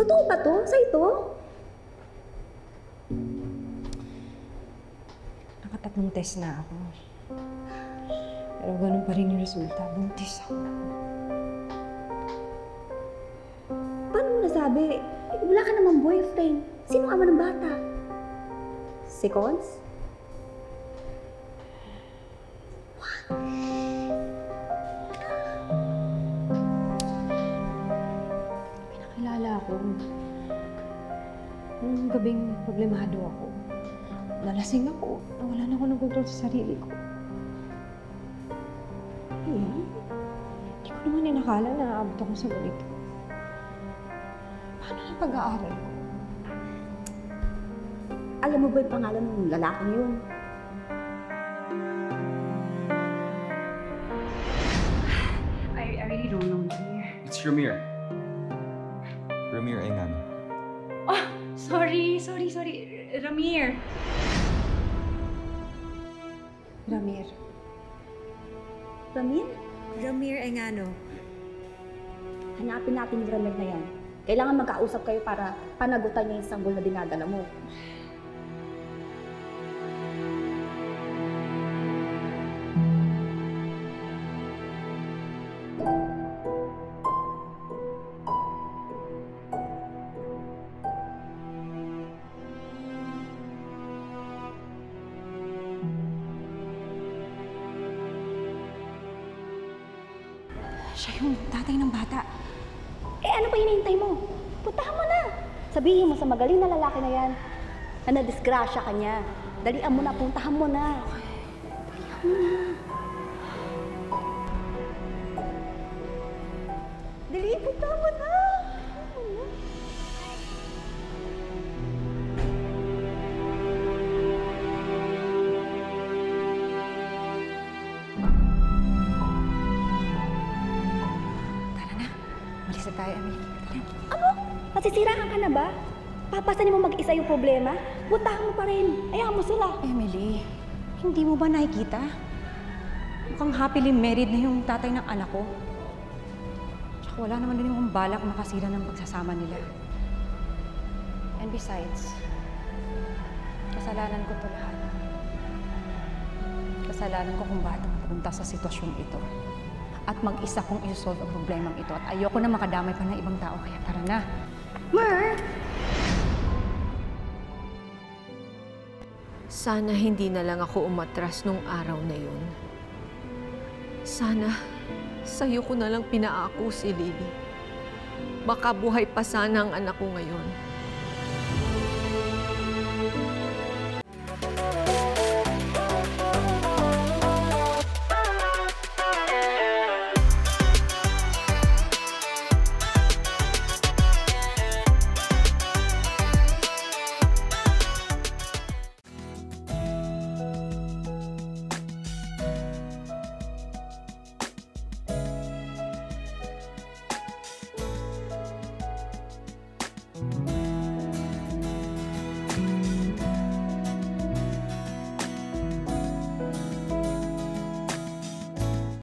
Totoo ba to? Sa ito? Nakatatlong test na ako. Pero ganun pa rin yung resulta. Buntis ako. Paano mo nasabi? Wala ka namang boyfriend. Sino ama ng bata? Si Cons? Pinakilala ako. Nung gabing problemado ako. Nalasing ako. Nawala na ako ng kontrol sa sarili ko. Hindi ko naman inakala na aabot ako sa ganito. Paano na pag-aaral ko? Alam mo ba yung pangalan ng lalaking yun? I really don't know, dear. It's Ramir. Ramir Engano. Oh, sorry. Ramir. Ramir. Ramir? Ramir Engano. Hanapin natin yung Ramir na yan. Kailangan magkausap kayo para panagutan niya yung sanggol na dinadala mo. Siya yung tatay ng bata. Ano pa hinihintay mo? Puntahan mo na! Sabihin mo sa magaling na lalaki na yan na nadisgrasya ka niya. Dalian mo na, puntahan mo na. Dalian mo na. Dali, puntahan mo na. Tara na. Malis na tayo, Emily. Tara. Ano? Nasisiraan ka na ba? Papasanin mo mag-isa yung problema? Puntahan mo pa rin. Ayaw mo sila. Emily, hindi mo ba nakikita? Mukhang happily married na yung tatay ng anak ko. Tsaka wala naman din yung balak makasira ng pagsasama nila. And besides, kasalanan ko to lahat. Kasalanan ko kung bakit napunta sa sitwasyong ito. At mag-isa kong isolve ang problemang ito. At ayoko na makadamay pa ng ibang tao, kaya tara na. Mer! Sana hindi na lang ako umatras nung araw na yun. Sana sa'yo ko na lang pinaako si Lily. Baka buhay pa sana ang anak ko ngayon.